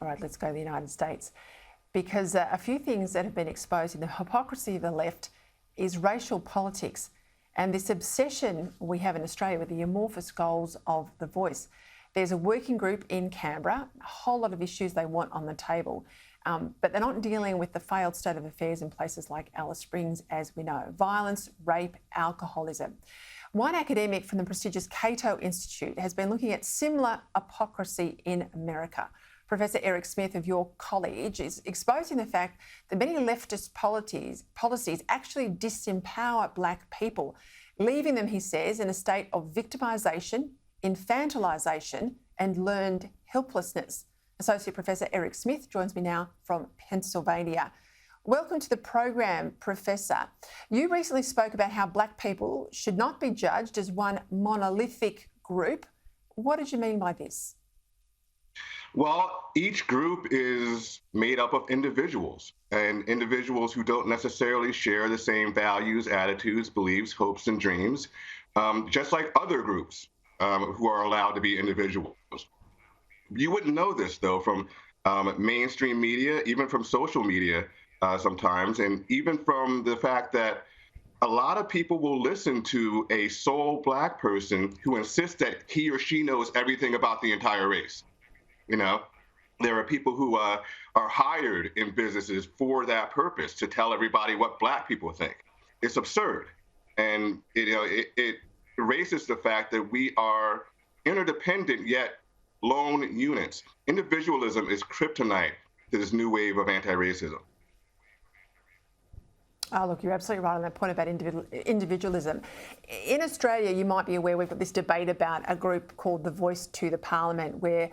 All right, let's go to the United States, because a few things that have been exposed in the hypocrisy of the left is racial politics and this obsession we have in Australia with the amorphous goals of the voice. There's a working group in Canberra, a whole lot of issues they want on the table, but they're not dealing with the failed state of affairs in places like Alice Springs, as we know. Violence, rape, alcoholism. One academic from the prestigious Cato Institute has been looking at similar hypocrisy in America. Professor Erec Smith of your college is exposing the fact that many leftist policies actually disempower black people, leaving them, he says, in a state of victimisation, infantilisation and learned helplessness. Associate Professor Erec Smith joins me now from Pennsylvania. Welcome to the program, Professor. You recently spoke about how black people should not be judged as one monolithic group. What did you mean by this? Well, each group is made up of individuals, and individuals who don't necessarily share the same values, attitudes, beliefs, hopes, and dreams, just like other groups who are allowed to be individuals. You wouldn't know this, though, from mainstream media, even from social media sometimes, and even from the fact that a lot of people will listen to a sole black person who insists that he or she knows everything about the entire race. You know, there are people who are hired in businesses for that purpose, to tell everybody what black people think. It's absurd. And, it erases the fact that we are interdependent yet lone units. Individualism is kryptonite to this new wave of anti-racism. Oh, look, you're absolutely right on that point about individualism. In Australia, you might be aware we've got this debate about a group called the Voice to the Parliament, where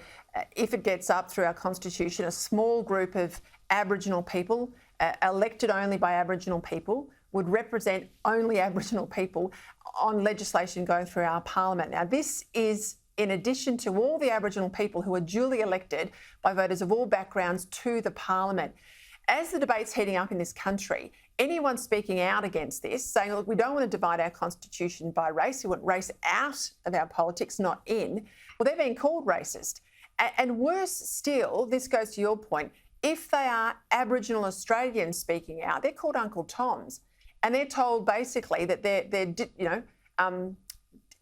if it gets up through our constitution, a small group of Aboriginal people, elected only by Aboriginal people, would represent only Aboriginal people on legislation going through our parliament. Now, this is in addition to all the Aboriginal people who are duly elected by voters of all backgrounds to the parliament. As the debate's heating up in this country, anyone speaking out against this, saying, look, we don't want to divide our constitution by race, we want race out of our politics, not in, well, they're being called racist. And worse still, this goes to your point, if they are Aboriginal Australians speaking out, they're called Uncle Toms. And they're told basically that they're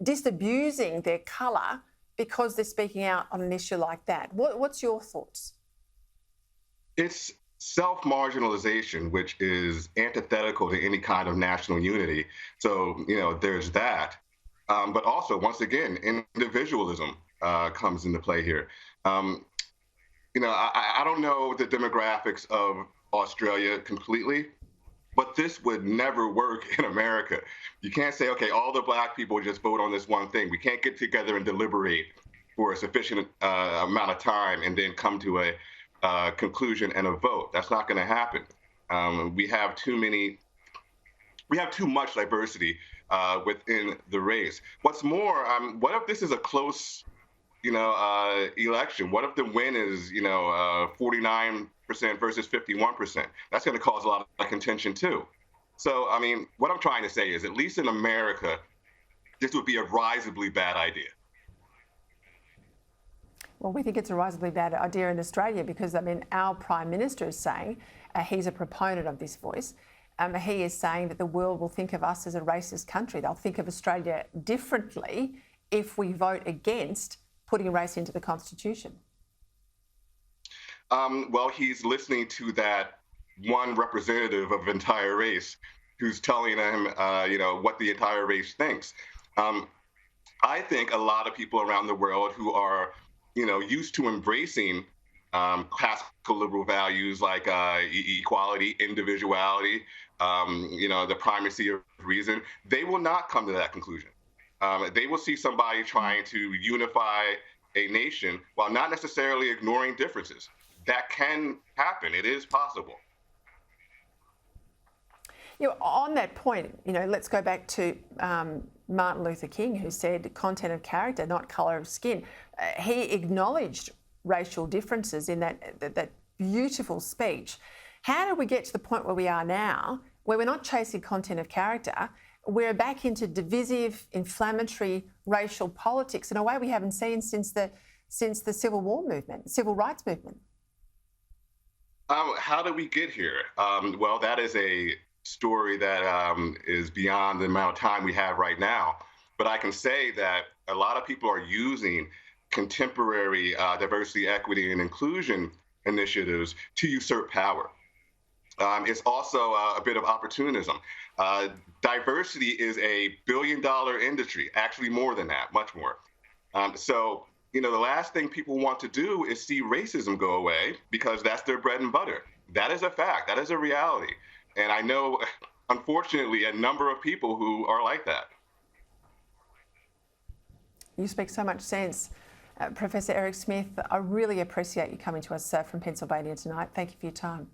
disabusing their colour because they're speaking out on an issue like that. What's your thoughts? It's self-marginalization, which is antithetical to any kind of national unity. So, there's that. But also, once again, individualism comes into play here. I don't know the demographics of Australia completely, but this would never work in America. You can't say, okay, all the black people just vote on this one thing. We can't get together and deliberate for a sufficient amount of time and then come to a conclusion and a vote. That's not going to happen. We have too much diversity within the race. What's more, what if this is a close, election? What if the win is, 49% versus 51%? That's going to cause a lot of contention too. So, what I'm trying to say is, at least in America, this would be a risibly bad idea. Well, we think it's a risibly bad idea in Australia because, our Prime Minister is saying he's a proponent of this voice. He is saying that the world will think of us as a racist country. They'll think of Australia differently if we vote against putting race into the Constitution. Well, he's listening to that one representative of the entire race who's telling him, what the entire race thinks. I think a lot of people around the world who are used to embracing classical liberal values like equality, individuality, the primacy of reason, they will not come to that conclusion. They will see somebody trying to unify a nation while not necessarily ignoring differences. That can happen. It is possible. On that point, let's go back to Martin Luther King, who said content of character, not colour of skin. He acknowledged racial differences in that beautiful speech. How did we get to the point where we are now, where we're not chasing content of character, we're back into divisive, inflammatory racial politics in a way we haven't seen since the civil rights movement? How did we get here? Well, that is a story that is beyond the amount of time we have right now. But I can say that a lot of people are using contemporary diversity, equity, and inclusion initiatives to usurp power. It's also a bit of opportunism. Uh, Diversity is a billion-dollar industry, actually more than that, much more. So, the last thing people want to do is see racism go away because that's their bread and butter. That is a fact. That is a reality. And I know, unfortunately, a number of people who are like that. You speak so much sense. Professor Erec Smith, I really appreciate you coming to us from Pennsylvania tonight. Thank you for your time.